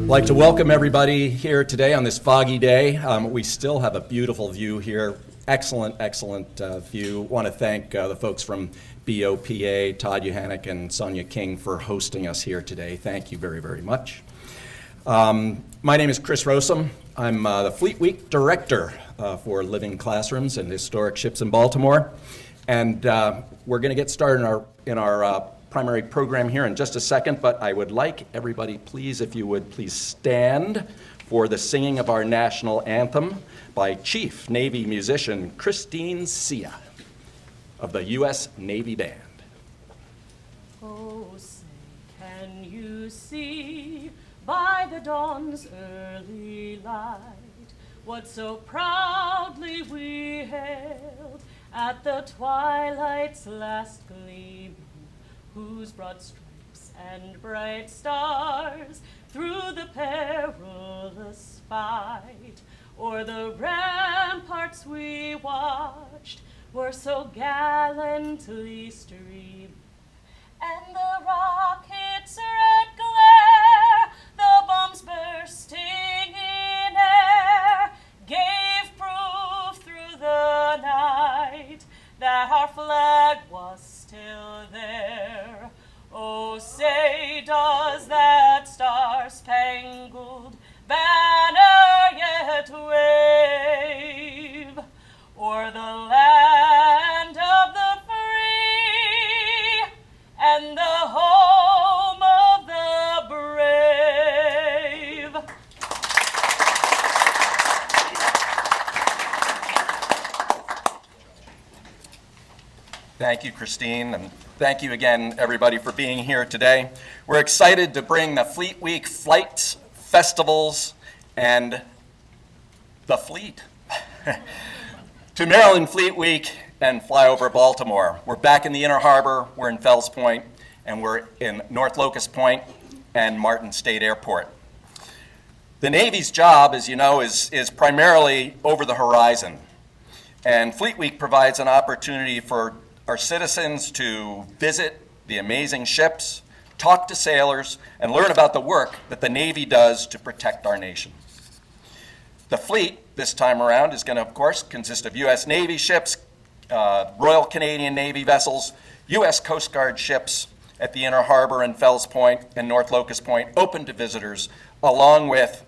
like to welcome everybody here today on this foggy day. We still have a beautiful view here. Excellent view. Want to thank the folks from BOPA, Todd Yohannick and Sonia King for hosting us here today. Thank you very, very much. My name is Chris Rossum. I'm the Fleet Week Director for Living Classrooms and Historic Ships in Baltimore. And we're going to get started in our primary program here in just a second, but I would like everybody, please, if you would please stand for the singing of our national anthem by Chief Navy musician Christine Sia of the U.S. Navy Band. Oh, say, can you see by the dawn's early light what so proudly we hailed at the twilight's last gleaming, whose broad stripes and bright stars through the perilous fight o'er the ramparts we watched were so gallantly streaming, and the rockets' red glare, the bombs bursting in air, gave proof through the night that our flag was still there. Oh, say, does that star-spangled banner yet wave o'er the land of the free and the home of the brave? Thank you, Christine, and thank you again, everybody, for being here today. We're excited to bring the Fleet Week flights, festivals, and the fleet to Maryland Fleet Week and Flyover Baltimore. We're back in the Inner Harbor, we're in Fells Point, and we're in North Locust Point and Martin State Airport. The Navy's job, as you know, is primarily over the horizon. And Fleet Week provides an opportunity for our citizens to visit the amazing ships, talk to sailors, and learn about the work that the Navy does to protect our nation. The fleet this time around is going to, of course, consist of U.S. Navy ships, Royal Canadian Navy vessels, U.S. Coast Guard ships at the Inner Harbor and Fells Point and North Locust Point, open to visitors, along with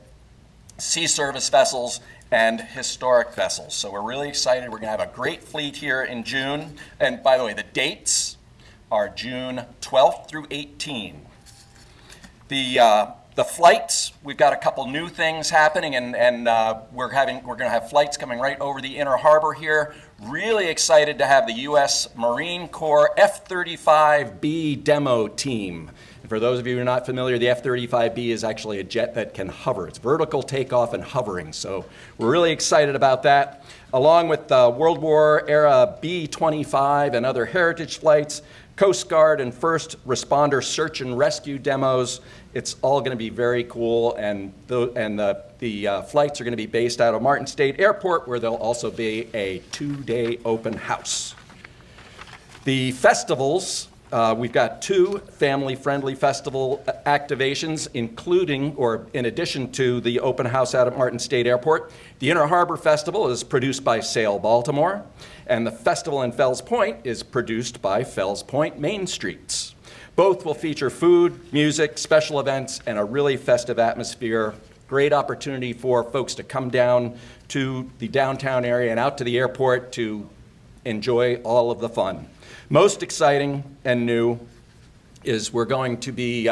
sea service vessels and historic vessels. So we're really excited. We're going to have a great fleet here in June. And by the way, the dates are June 12th through 18. The flights, we've got a couple new things happening, and we're going to have flights coming right over the Inner Harbor here. Really excited to have the U.S. Marine Corps F-35B demo team. And for those of you who are not familiar, the F-35B is actually a jet that can hover. It's vertical takeoff and hovering. So we're really excited about that. Along with World War era B-25 and other heritage flights, Coast Guard and first responder search and rescue demos. It's all going to be very cool, and the flights are going to be based out of Martin State Airport, where there'll also be a 2-day open house. The festivals, we've got 2 family-friendly festival activations, including, or in addition to the open house out at Martin State Airport. The Inner Harbor Festival is produced by Sail Baltimore, and the festival in Fells Point is produced by Fells Point Main Streets. Both will feature food, music, special events, and a really festive atmosphere. Great opportunity for folks to come down to the downtown area and out to the airport to enjoy all of the fun. Most exciting and new is we're going to be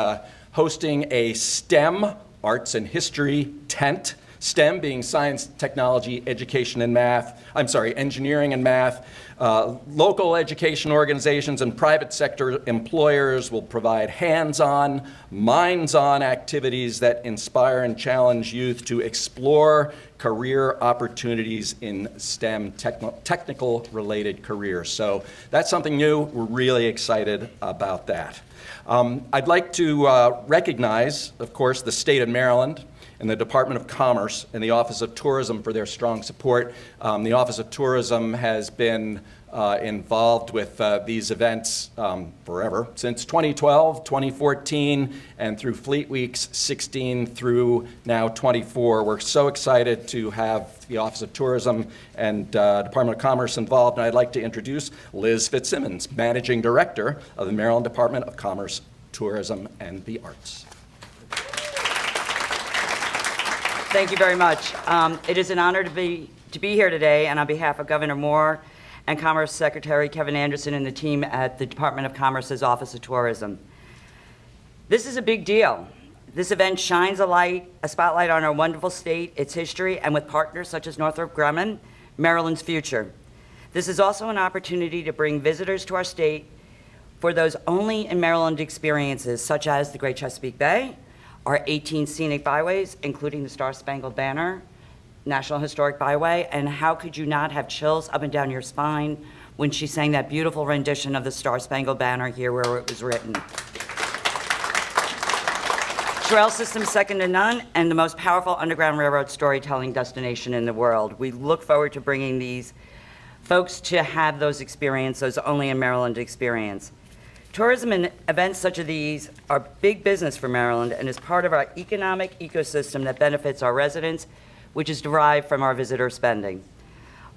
hosting a STEM, Arts and History tent. STEM being science, technology, education, and math. Engineering and math. Local education organizations and private sector employers will provide hands-on, minds-on activities that inspire and challenge youth to explore career opportunities in STEM, technical-related careers. So that's something new. We're really excited about that. I'd like to recognize, of course, the state of Maryland and the Department of Commerce and the Office of Tourism for their strong support. The Office of Tourism has been involved with these events forever, since 2012, 2014, and through Fleet Weeks 16 through now 24. We're so excited to have the Office of Tourism and Department of Commerce involved, and I'd like to introduce Liz Fitzsimmons, Managing Director of the Maryland Department of Commerce, Tourism, and the Arts. Thank you very much. It is an honor to be here today, and on behalf of Governor Moore and Commerce Secretary Kevin Anderson and the team at the Department of Commerce's Office of Tourism. This is a big deal. This event shines a spotlight on our wonderful state, its history, and with partners such as Northrop Grumman, Maryland's future. This is also an opportunity to bring visitors to our state for those only in Maryland experiences, such as the Great Chesapeake Bay, our 18 scenic byways, including the Star-Spangled Banner, National Historic Byway, and how could you not have chills up and down your spine when she sang that beautiful rendition of the Star-Spangled Banner here where it was written. Trail system second to none, and the most powerful Underground Railroad storytelling destination in the world. We look forward to bringing these folks to have those experiences, only in Maryland experience. Tourism and events such as these are big business for Maryland and is part of our economic ecosystem that benefits our residents, which is derived from our visitor spending.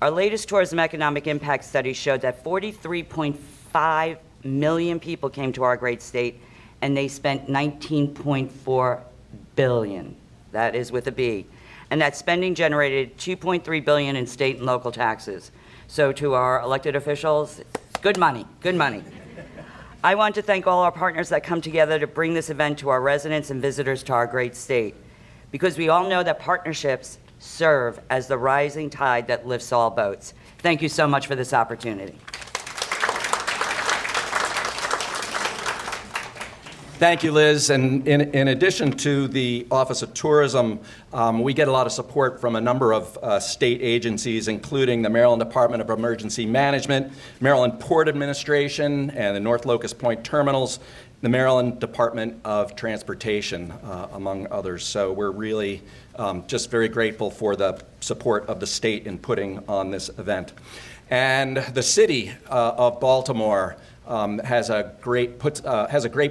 Our latest tourism economic impact study showed that 43.5 million people came to our great state, and they spent $19.4 billion. That is with a B. And that spending generated $2.3 billion in state and local taxes. So to our elected officials, it's good money, good money. I want to thank all our partners that come together to bring this event to our residents and visitors to our great state, because we all know that partnerships serve as the rising tide that lifts all boats. Thank you so much for this opportunity. Thank you, Liz. And in addition to the Office of Tourism, we get a lot of support from a number of state agencies, including the Maryland Department of Emergency Management, Maryland Port Administration, and the North Locust Point Terminals, the Maryland Department of Transportation, among others. So we're really just very grateful for the support of the state in putting on this event. And the city of Baltimore has a great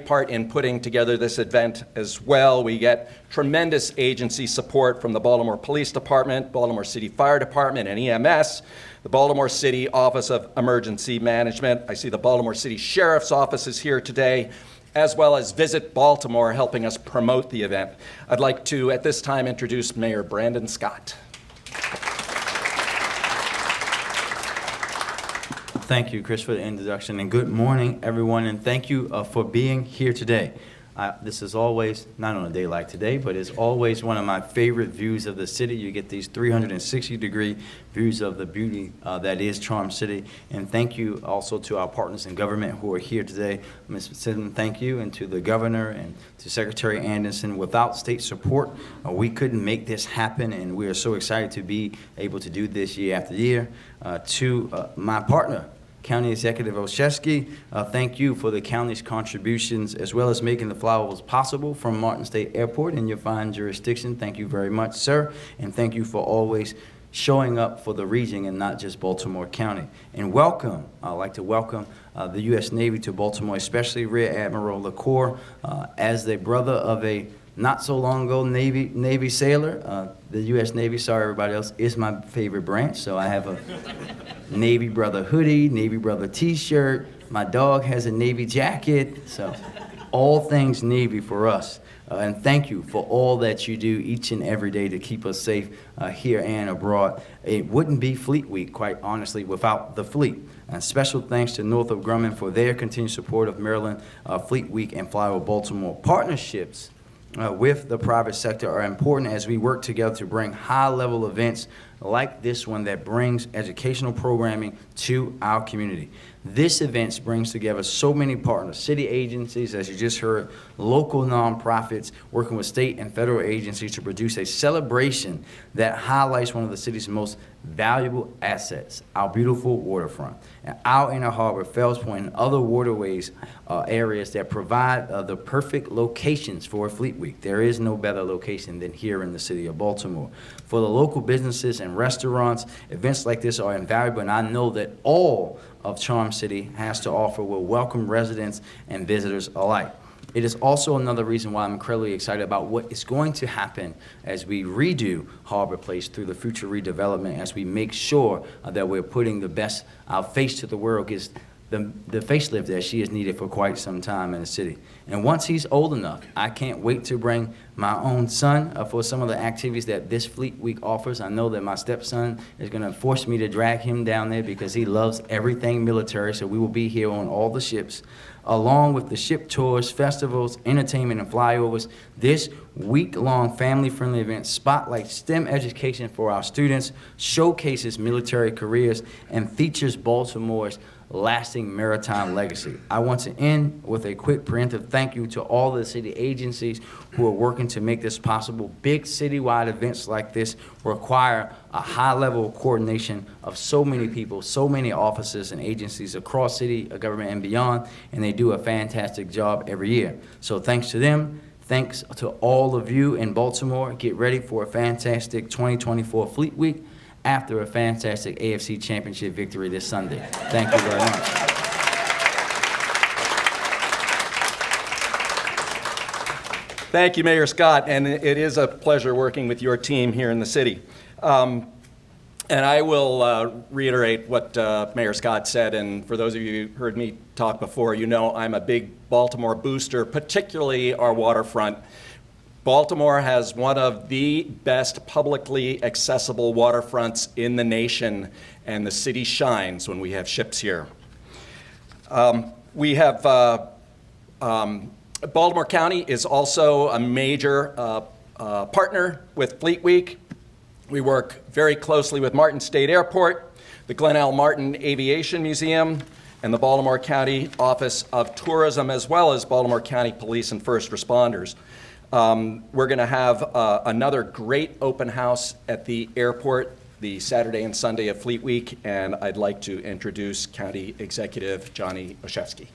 part in putting together this event as well. We get tremendous agency support from the Baltimore Police Department, Baltimore City Fire Department, and EMS, the Baltimore City Office of Emergency Management. I see the Baltimore City Sheriff's Office is here today, as well as Visit Baltimore, helping us promote the event. I'd like to, at this time, introduce Mayor Brandon Scott. Thank you, Chris, for the introduction, and good morning, everyone, and thank you for being here today. This is always, not on a day like today, but it's always one of my favorite views of the city. You get these 360-degree views of the beauty that is Charm City. And thank you also to our partners in government who are here today. Ms. Fitzsimmons, thank you, and to the governor and to Secretary Anderson. Without state support, we couldn't make this happen, and we are so excited to be able to do this year after year. To my partner, County Executive Olszewski, thank you for the county's contributions as well as making the Flyovers possible from Martin State Airport in your fine jurisdiction. Thank you very much, sir, and thank you for always showing up for the region and not just Baltimore County. And welcome, I'd like to welcome the U.S. Navy to Baltimore, especially Rear Admiral LaCour, as the brother of a not so long ago Navy sailor. The U.S. Navy, sorry everybody else, is my favorite branch, so I have a Navy brother hoodie, Navy brother t-shirt. My dog has a Navy jacket, so all things Navy for us. And thank you for all that you do each and every day to keep us safe here and abroad. It wouldn't be Fleet Week, quite honestly, without the fleet. And special thanks to Northrop Grumman for their continued support of Maryland Fleet Week and Flyover Baltimore. Partnerships with the private sector are important as we work together to bring high-level events like this one that brings educational programming to our community. This event brings together so many partners, city agencies, as you just heard, local nonprofits, working with state and federal agencies to produce a celebration that highlights one of the city's most valuable assets, our beautiful waterfront. And our Inner Harbor, Fells Point, and other waterways areas that provide the perfect locations for a Fleet Week. There is no better location than here in the city of Baltimore. For the local businesses and restaurants, events like this are invaluable, and I know that all of Charm City has to offer will welcome residents and visitors alike. It is also another reason why I'm incredibly excited about what is going to happen as we redo Harbor Place through the future redevelopment, as we make sure that we're putting the best, our face to the world, gives the facelift that she has needed for quite some time in the city. And once he's old enough, I can't wait to bring my own son for some of the activities that this Fleet Week offers. I know that my stepson is going to force me to drag him down there because he loves everything military, so we will be here on all the ships, along with the ship tours, festivals, entertainment, and flyovers. This week-long family-friendly event spotlights STEM education for our students, showcases military careers, and features Baltimore's lasting maritime legacy. I want to end with a quick preemptive thank you to all the city agencies who are working to make this possible. Big citywide events like this require a high level of coordination of so many people, so many offices and agencies across city government and beyond, and they do a fantastic job every year. So thanks to them. Thanks to all of you in Baltimore. Get ready for a fantastic 2024 Fleet Week after a fantastic AFC Championship victory this Sunday. Thank you very much. Thank you, Mayor Scott, and it is a pleasure working with your team here in the city. And I will reiterate what Mayor Scott said, and for those of you who heard me talk before, you know I'm a big Baltimore booster, particularly our waterfront. Baltimore has one of the best publicly accessible waterfronts in the nation, and the city shines when we have ships here. We have Baltimore County is also a major partner with Fleet Week. We work very closely with Martin State Airport, the Glenn L. Martin Aviation Museum, and the Baltimore County Office of Tourism, as well as Baltimore County Police and First Responders. We're going to have another great open house at the airport the Saturday and Sunday of Fleet Week, and I'd like to introduce County Executive Johnny Oshevsky.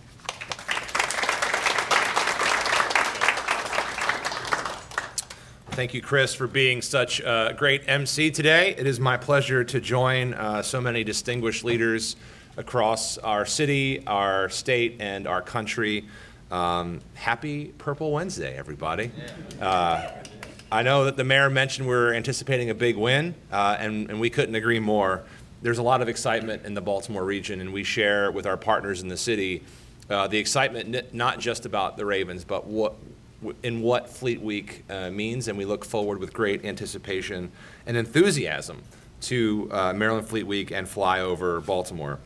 Thank you, Chris, for being such a great MC today. It is my pleasure to join so many distinguished leaders across our city, our state, and our country. Happy Purple Wednesday, everybody. I know that the mayor mentioned we're anticipating a big win, and we couldn't agree more. There's a lot of excitement in the Baltimore region, and we share with our partners in the city the excitement not just about the Ravens, but what Fleet Week means, and we look forward with great anticipation and enthusiasm to Maryland Fleet Week and Flyover Baltimore.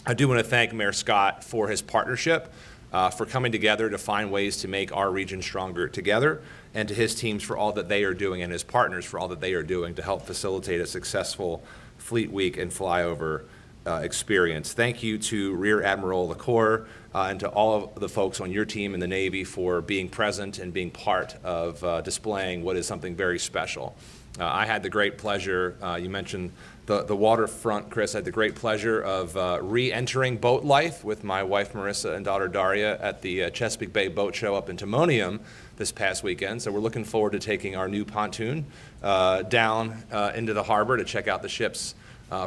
I do want to thank Mayor Scott for his partnership, for coming together to find ways to make our region stronger together, and to his teams for all that they are doing, and his partners for all that they are doing to help facilitate a successful Fleet Week and Flyover experience. Thank you to Rear Admiral LaCour and to all of the folks on your team in the Navy for being present and being part of displaying what is something very special. I had the great pleasure, you mentioned the waterfront, Chris. I had the great pleasure of re-entering boat life with my wife Marissa and daughter Daria at the Chesapeake Bay Boat Show up in Timonium this past weekend. So we're looking forward to taking our new pontoon down into the harbor to check out the ships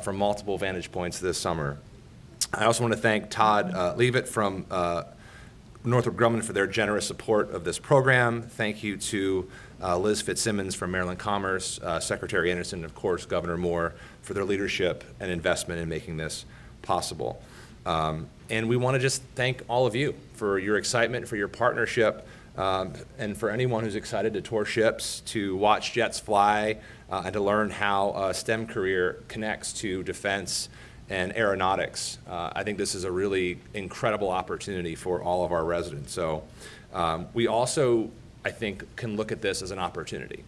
from multiple vantage points this summer. I also want to thank Todd Leavitt from Northrop Grumman for their generous support of this program. Thank you to Liz Fitzsimmons from Maryland Commerce, Secretary Anderson, and of course Governor Moore for their leadership and investment in making this possible. And we want to just thank all of you for your excitement, for your partnership, and for anyone who's excited to tour ships, to watch jets fly, and to learn how a STEM career connects to defense and aeronautics. I think this is a really incredible opportunity for all of our residents. So we also, I think, can look at this as an opportunity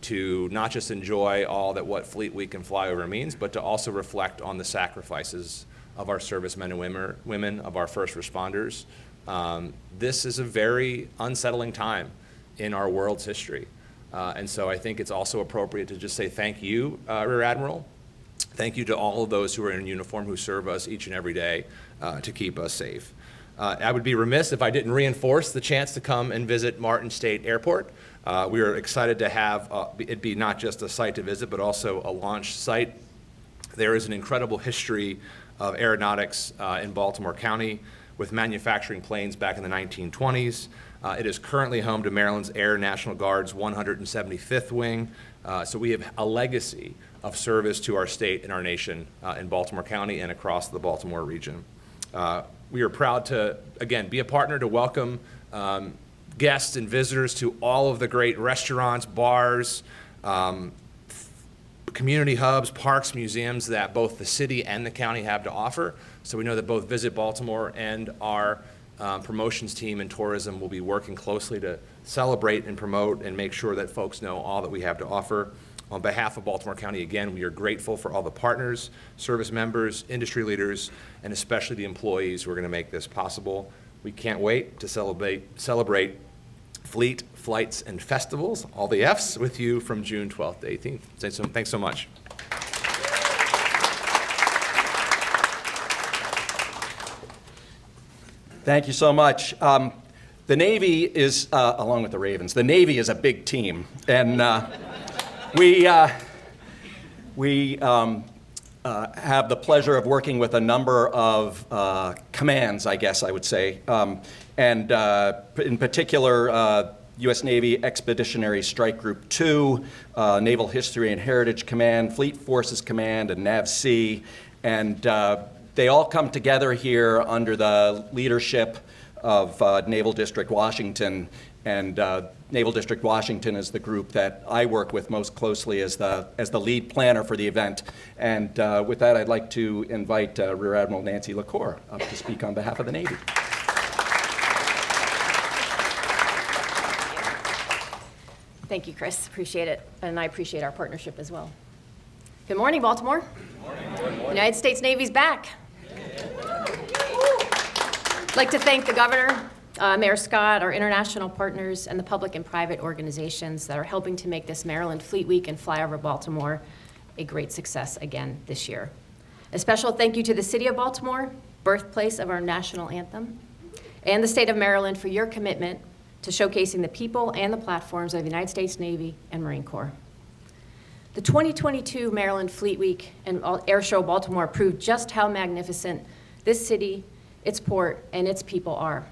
to not just enjoy all that what Fleet Week and Flyover means, but to also reflect on the sacrifices of our servicemen and women, of our first responders. This is a very unsettling time in our world's history. And so I think it's also appropriate to just say thank you, Rear Admiral. Thank you to all of those who are in uniform who serve us each and every day to keep us safe. I would be remiss if I didn't reinforce the chance to come and visit Martin State Airport. We are excited to have it be not just a site to visit, but also a launch site. There is an incredible history of aeronautics in Baltimore County with manufacturing planes back in the 1920s. It is currently home to Maryland's Air National Guard's 175th Wing. So we have a legacy of service to our state and our nation in Baltimore County and across the Baltimore region. We are proud to, again, be a partner to welcome guests and visitors to all of the great restaurants, bars, community hubs, parks, museums that both the city and the county have to offer. So we know that both Visit Baltimore and our promotions team and tourism will be working closely to celebrate and promote and make sure that folks know all that we have to offer. On behalf of Baltimore County, again, we are grateful for all the partners, service members, industry leaders, and especially the employees who are going to make this possible. We can't wait to celebrate Fleet, Flights, and Festivals, all the Fs, with you from June 12th to 18th. Thanks so much. Thank you so much. The Navy is, along with the Ravens, the Navy is a big team. And we have the pleasure of working with a number of commands, I guess I would say. And in particular, U.S. Navy Expeditionary Strike Group 2, Naval History and Heritage Command, Fleet Forces Command, and NAVC. And they all come together here under the leadership of Naval District Washington. And Naval District Washington is the group that I work with most closely as the lead planner for the event. And with that, I'd like to invite Rear Admiral Nancy LaCour up to speak on behalf of the Navy. Thank you, Chris. Appreciate it. And I appreciate our partnership as well. Good morning, Baltimore. Good morning. United States Navy's back. I'd like to thank the Governor, Mayor Scott, our international partners, and the public and private organizations that are helping to make this Maryland Fleet Week and Flyover Baltimore a great success again this year. A special thank you to the City of Baltimore, birthplace of our national anthem, and the state of Maryland for your commitment to showcasing the people and the platforms of the United States Navy and Marine Corps. The 2022 Maryland Fleet Week and Air Show Baltimore proved just how magnificent this city, its port, and its people are.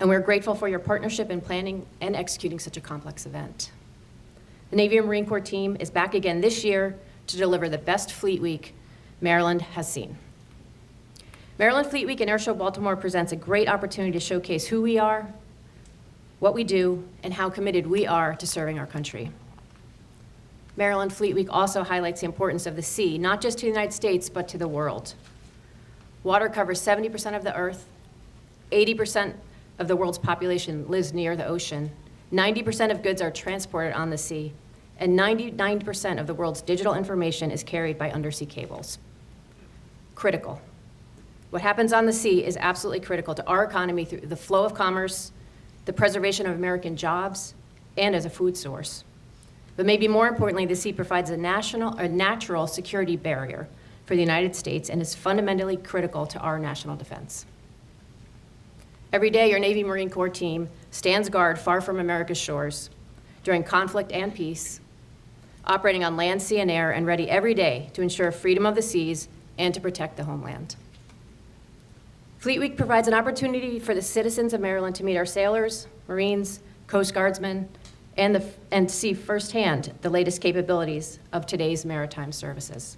And we're grateful for your partnership in planning and executing such a complex event. The Navy and Marine Corps team is back again this year to deliver the best Fleet Week Maryland has seen. Maryland Fleet Week and Air Show Baltimore presents a great opportunity to showcase who we are, what we do, and how committed we are to serving our country. Maryland Fleet Week also highlights the importance of the sea, not just to the United States, but to the world. Water covers 70% of the earth, 80% of the world's population lives near the ocean, 90% of goods are transported on the sea, and 99% of the world's digital information is carried by undersea cables. Critical. What happens on the sea is absolutely critical to our economy through the flow of commerce, the preservation of American jobs, and as a food source. But maybe more importantly, the sea provides a natural security barrier for the United States and is fundamentally critical to our national defense. Every day, your Navy Marine Corps team stands guard far from America's shores during conflict and peace, operating on land, sea, and air, and ready every day to ensure freedom of the seas and to protect the homeland. Fleet Week provides an opportunity for the citizens of Maryland to meet our sailors, Marines, Coast Guardsmen, and see firsthand the latest capabilities of today's maritime services.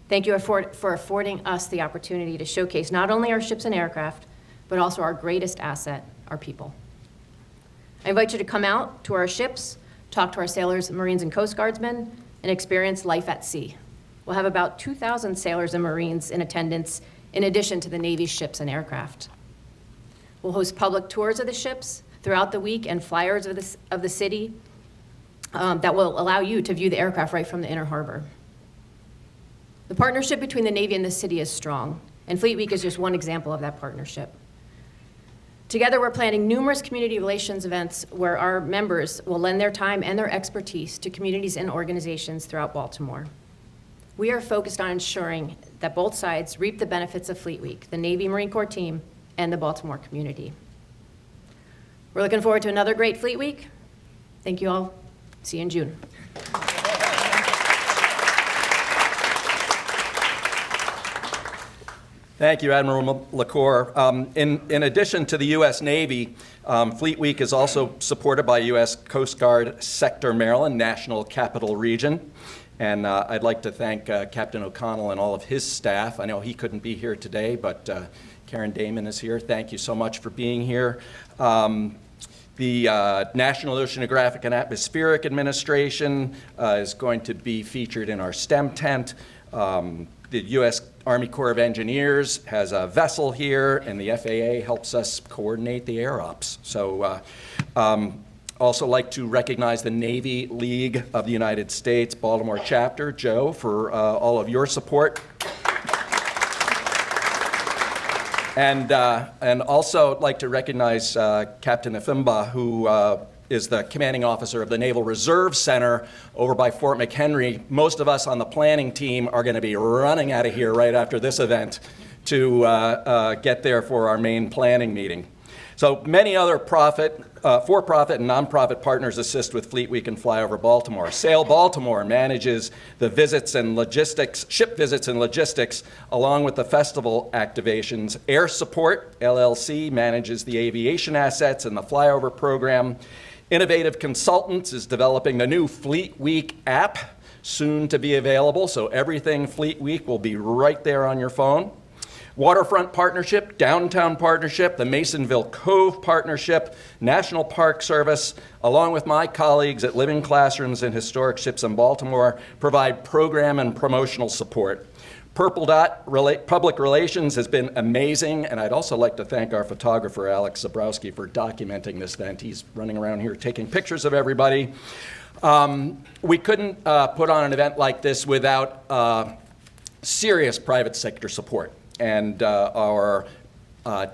Thank you for affording us the opportunity to showcase not only our ships and aircraft, but also our greatest asset, our people. I invite you to come out to our ships, talk to our sailors, Marines, and Coast Guardsmen, and experience life at sea. We'll have about 2,000 sailors and Marines in attendance in addition to the Navy's ships and aircraft. We'll host public tours of the ships throughout the week and flyers of the city that will allow you to view the aircraft right from the inner harbor. The partnership between the Navy and the city is strong, and Fleet Week is just one example of that partnership. Together, we're planning numerous community relations events where our members will lend their time and their expertise to communities and organizations throughout Baltimore. We are focused on ensuring that both sides reap the benefits of Fleet Week, the Navy Marine Corps team and the Baltimore community. We're looking forward to another great Fleet Week. Thank you all. See you in June. Thank you, Admiral LaCour. In addition to the U.S. Navy, Fleet Week is also supported by U.S. Coast Guard Sector Maryland, National Capital Region. And I'd like to thank Captain O'Connell and all of his staff. I know he couldn't be here today, but Karen Damon is here. Thank you so much for being here. The National Oceanographic and Atmospheric Administration is going to be featured in our STEM tent. The U.S. Army Corps of Engineers has a vessel here, and the FAA helps us coordinate the air ops. So also like to recognize the Navy League of the United States Baltimore chapter, Joe, for all of your support. And also like to recognize Captain Ifimba, who is the commanding officer of the Naval Reserve Center over by Fort McHenry. Most of us on the planning team are going to be running out of here right after this event to get there for our main planning meeting. So many other for-profit and nonprofit partners assist with Fleet Week and Flyover Baltimore. Sail Baltimore manages the visits and logistics, ship visits and logistics, along with the festival activations. Air Support, LLC, manages the aviation assets and the Flyover program. Innovative Consultants is developing the new Fleet Week app, soon to be available, so everything Fleet Week will be right there on your phone. Waterfront Partnership, Downtown Partnership, the Masonville Cove Partnership, National Park Service, along with my colleagues at Living Classrooms and Historic Ships in Baltimore, provide program and promotional support. Purple Dot Public Relations has been amazing, and I'd also like to thank our photographer, Alex Zabrowski, for documenting this event. He's running around here taking pictures of everybody. We couldn't put on an event like this without serious private sector support. And our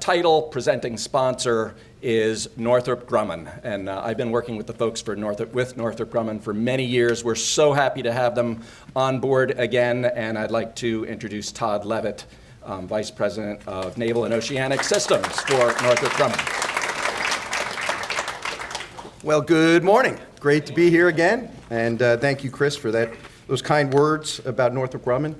title presenting sponsor is Northrop Grumman. And I've been working with the folks with Northrop Grumman for many years. We're so happy to have them on board again. And I'd like to introduce Todd Levitt, Vice President of Naval and Oceanic Systems for Northrop Grumman. Well, good morning. Great to be here again. And thank you, Chris, for those kind words about Northrop Grumman.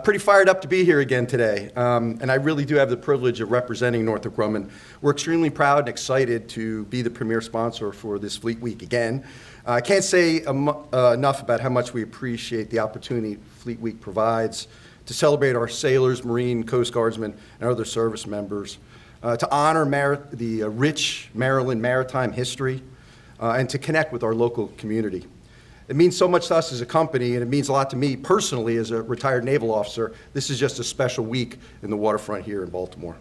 Pretty fired up to be here again today, and I really do have the privilege of representing Northrop Grumman. We're extremely proud and excited to be the premier sponsor for this Fleet Week again. I can't say enough about how much we appreciate the opportunity Fleet Week provides to celebrate our sailors, Marine, Coast Guardsmen, and other service members, to honor the rich Maryland maritime history, and to connect with our local community. It means so much to us as a company, and it means a lot to me personally as a retired naval officer. This is just a special week in the waterfront here in Baltimore.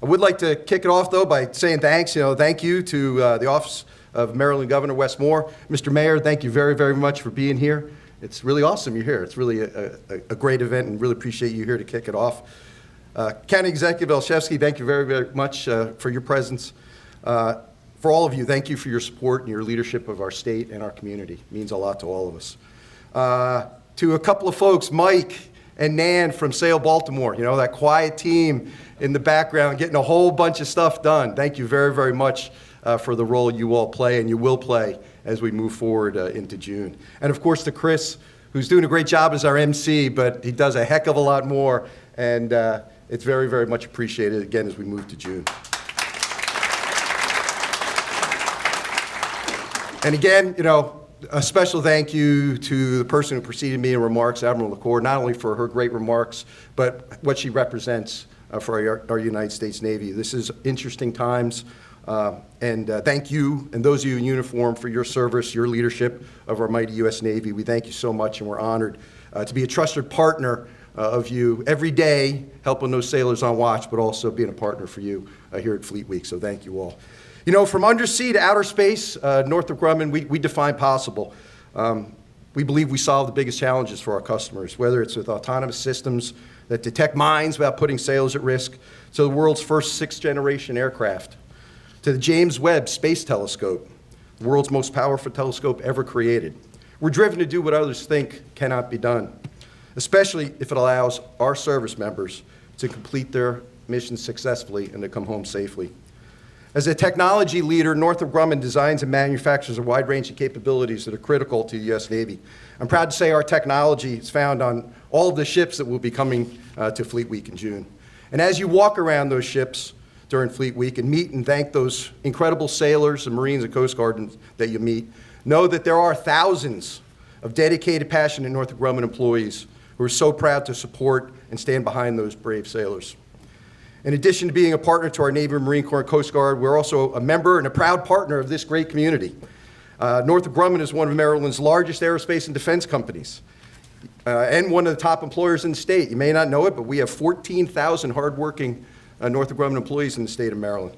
I would like to kick it off, though, by saying thanks. Thank you to the Office of Maryland Governor Wes Moore. Mr. Mayor, thank you very, very much for being here. It's really awesome you're here. It's really a great event, and really appreciate you here to kick it off. County Executive Olszewski, thank you very, very much for your presence. For all of you, thank you for your support and your leadership of our state and our community. It means a lot to all of us. To a couple of folks, Mike and Nan from Sail Baltimore, that quiet team in the background getting a whole bunch of stuff done. Thank you very, very much for the role you all play and you will play as we move forward into June. And of course to Chris, who's doing a great job as our MC, but he does a heck of a lot more, and it's very, very much appreciated again as we move to June. And again, a special thank you to the person who preceded me in remarks, Admiral LaCour, not only for her great remarks, but what she represents for our United States Navy. This is interesting times, and thank you and those of you in uniform for your service, your leadership of our mighty U.S. Navy. We thank you so much, and we're honored to be a trusted partner of you every day, helping those sailors on watch, but also being a partner for you here at Fleet Week. So thank you all. From undersea to outer space, Northrop Grumman, we define possible. We believe we solve the biggest challenges for our customers, whether it's with autonomous systems that detect mines without putting sailors at risk, to the world's first sixth-generation aircraft, to the James Webb Space Telescope, the world's most powerful telescope ever created. We're driven to do what others think cannot be done, especially if it allows our service members to complete their missions successfully and to come home safely. As a technology leader, Northrop Grumman designs and manufactures a wide range of capabilities that are critical to the U.S. Navy. I'm proud to say our technology is found on all of the ships that will be coming to Fleet Week in June. And as you walk around those ships during Fleet Week and meet and thank those incredible sailors and Marines and Coast Guard that you meet, know that there are thousands of dedicated, passionate Northrop Grumman employees who are so proud to support and stand behind those brave sailors. In addition to being a partner to our Navy, Marine Corps, and Coast Guard, we're also a member and a proud partner of this great community. Northrop Grumman is one of Maryland's largest aerospace and defense companies and one of the top employers in the state. You may not know it, but we have 14,000 hardworking Northrop Grumman employees in the state of Maryland,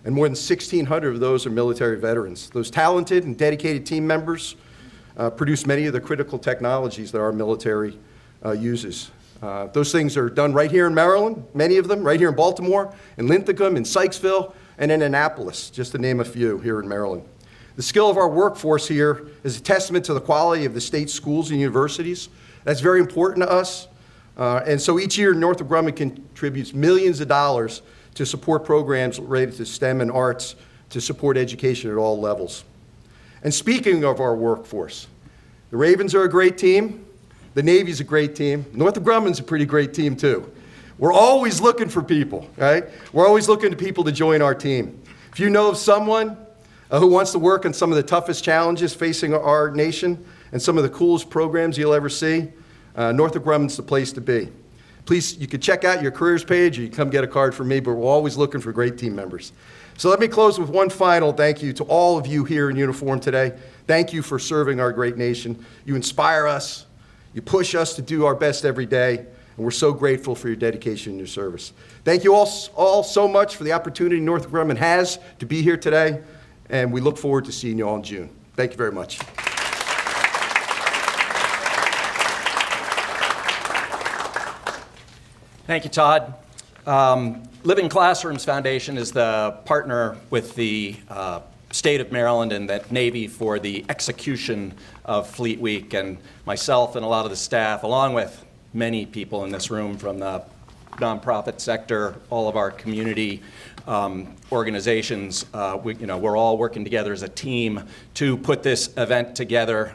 and more than 1,600 of those are military veterans. Those talented and dedicated team members produce many of the critical technologies that our military uses. Those things are done right here in Maryland, many of them, right here in Baltimore, in Linthicum, in Sykesville, and in Annapolis, just to name a few here in Maryland. The skill of our workforce here is a testament to the quality of the state schools and universities. That's very important to us. And so each year, Northrop Grumman contributes millions of dollars to support programs related to STEM and arts to support education at all levels. And speaking of our workforce, the Ravens are a great team. The Navy's a great team. Northrop Grumman's a pretty great team, too. We're always looking for people, right? We're always looking to people to join our team. If you know of someone who wants to work on some of the toughest challenges facing our nation and some of the coolest programs you'll ever see, Northrop Grumman's the place to be. Please, you can check out your careers page or you can come get a card from me, but we're always looking for great team members. So let me close with one final thank you to all of you here in uniform today. Thank you for serving our great nation. You inspire us. You push us to do our best every day, and we're so grateful for your dedication and your service. Thank you all so much for the opportunity Northrop Grumman has to be here today, and we look forward to seeing you all in June. Thank you very much. Thank you, Todd. Living Classrooms Foundation is the partner with the State of Maryland and the Navy for the execution of Fleet Week, and myself and a lot of the staff, along with many people in this room from the nonprofit sector, all of our community organizations, we're all working together as a team to put this event together,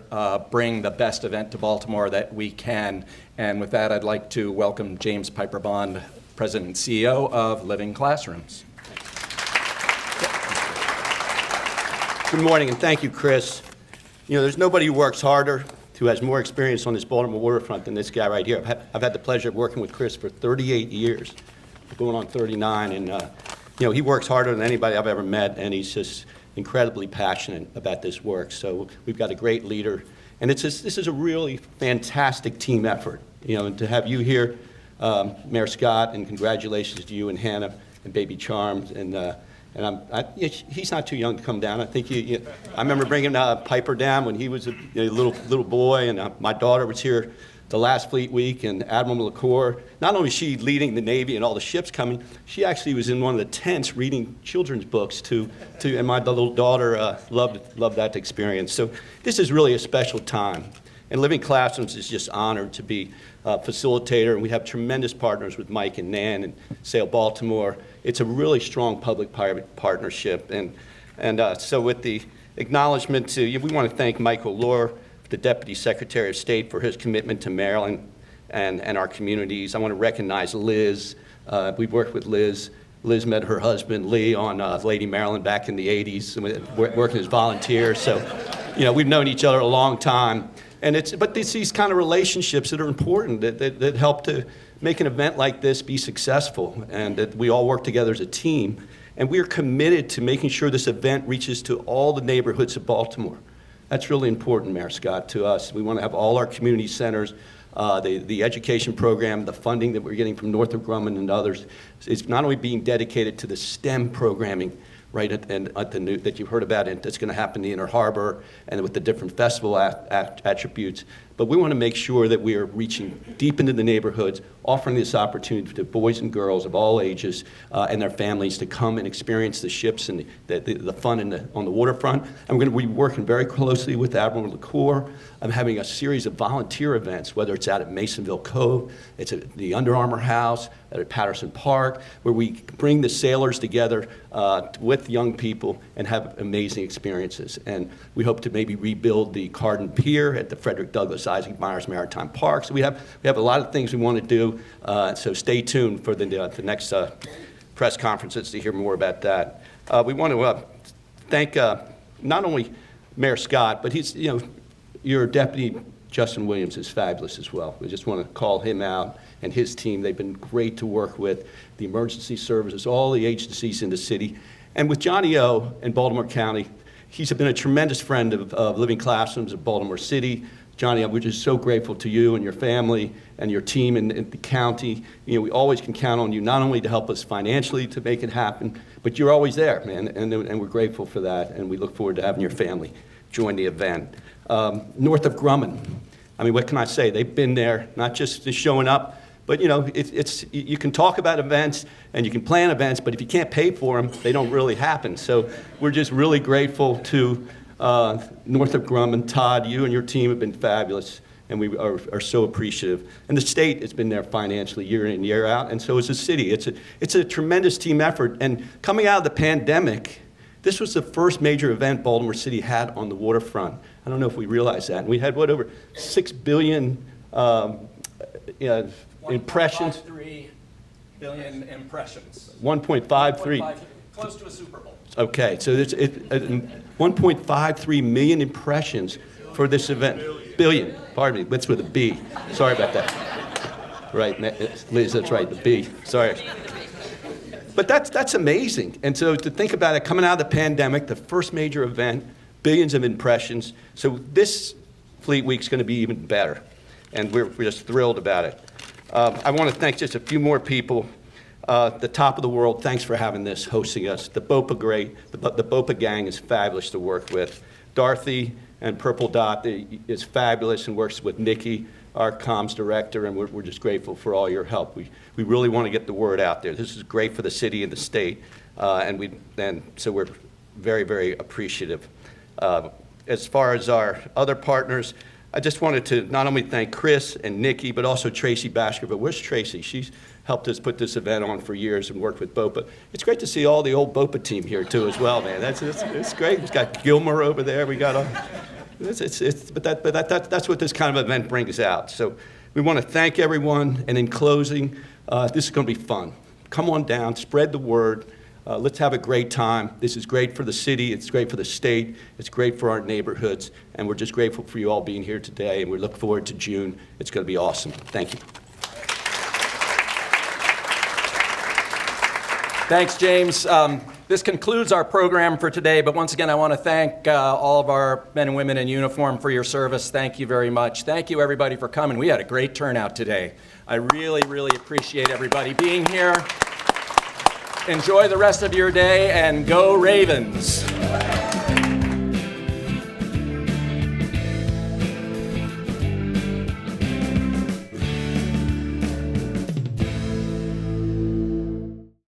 bring the best event to Baltimore that we can. And with that, I'd like to welcome James Piper Bond, President and CEO of Living Classrooms. Good morning, and thank you, Chris. You know, there's nobody who works harder, who has more experience on this Baltimore waterfront than this guy right here. I've had the pleasure of working with Chris for 38 years, going on 39, and he works harder than anybody I've ever met, and he's just incredibly passionate about this work. So we've got a great leader, and this is a really fantastic team effort. And to have you here, Mayor Scott, and congratulations to you and Hannah and baby Charms, and he's not too young to come down. I think I remember bringing Piper down when he was a little boy, and my daughter was here the last Fleet Week, and Admiral LaCour. Not only is she leading the Navy and all the ships coming, she actually was in one of the tents reading children's books and my little daughter loved that experience. So this is really a special time. And Living Classrooms is just honored to be a facilitator, and we have tremendous partners with Mike and Nan and Sail Baltimore. It's a really strong public-private partnership, and so with the acknowledgement we want to thank Michael Lohr, the Deputy Secretary of State, for his commitment to Maryland and our communities. I want to recognize Liz. We've worked with Liz. Liz met her husband, Lee, on Lady Maryland back in the 80s, working as volunteers. So, we've known each other a long time. And it's these kind of relationships that are important, that help to make an event like this be successful, and that we all work together as a team. And we are committed to making sure this event reaches to all the neighborhoods of Baltimore. That's really important, Mayor Scott, to us. We want to have all our community centers, the education program, the funding that we're getting from Northrop Grumman and others is not only being dedicated to the STEM programming. right at the new, that you've heard about, and that's going to happen in the Inner Harbor and with the different festival attributes. But we want to make sure that we are reaching deep into the neighborhoods, offering this opportunity to boys and girls of all ages and their families to come and experience the ships and the fun on the waterfront. And we're going to be working very closely with Admiral LaCour. I'm having a series of volunteer events, whether it's out at Masonville Cove, it's at the Under Armour House, at Patterson Park, where we bring the sailors together with young people and have amazing experiences. And we hope to maybe rebuild the Carden Pier at the Frederick Douglass Isaac Myers Maritime Park. So we have a lot of things we want to do. So stay tuned for the next press conferences to hear more about that. We want to thank not only Mayor Scott, but he's, your deputy Justin Williams is fabulous as well. We just want to call him out and his team. They've been great to work with, the emergency services, all the agencies in the city. And with Johnny O in Baltimore County, he's been a tremendous friend of Living Classrooms of Baltimore City. Johnny, we're just so grateful to you and your family and your team in the county. We always can count on you, not only to help us financially to make it happen, but you're always there, man, and we're grateful for that, and we look forward to having your family join the event. North of Grumman, what can I say? They've been there, not just showing up, but you can talk about events and you can plan events, but if you can't pay for them, they don't really happen. So we're just really grateful to North of Grumman. Todd, you and your team have been fabulous, and we are so appreciative. And the state has been there financially year in, year out, and so is the city. It's a tremendous team effort. And coming out of the pandemic, this was the first major event Baltimore City had on the waterfront. I don't know if we realize that. And we had, over 6 billion impressions. 1.53 billion impressions. 1.53. Close to a Super Bowl. Okay, so it's 1.53 million impressions for this event. Billion, pardon me, that's with a B. Sorry about that. Right, Liz, that's right, the B. Sorry. But that's amazing. And so to think about it, coming out of the pandemic, the first major event, billions of impressions. So this Fleet Week's going to be even better, and we're just thrilled about it. I want to thank just a few more people. The top of the world, thanks for having this, hosting us. The BOPA the BOPA gang is fabulous to work with. Dorothy and Purple Dot is fabulous and works with Nikki, our comms director, and we're just grateful for all your help. We really want to get the word out there. This is great for the city and the state, and so we're very, very appreciative. As far as our other partners, I just wanted to not only thank Chris and Nikki, but also Tracy Bashker. But where's Tracy? She's helped us put this event on for years and worked with BOPA. It's great to see all the old BOPA team here too as well, man. It's great. We've got Gilmer over there. We got that's what this kind of event brings out. So we want to thank everyone. And in closing, this is going to be fun. Come on down, spread the word. Let's have a great time. This is great for the city. It's great for the state. It's great for our neighborhoods. And we're just grateful for you all being here today. And we look forward to June. It's going to be awesome. Thank you. Thanks, James. This concludes our program for today, but once again, I want to thank all of our men and women in uniform for your service. Thank you very much. Thank you, everybody, for coming. We had a great turnout today. I really, really appreciate everybody being here. Enjoy the rest of your day, and go Ravens.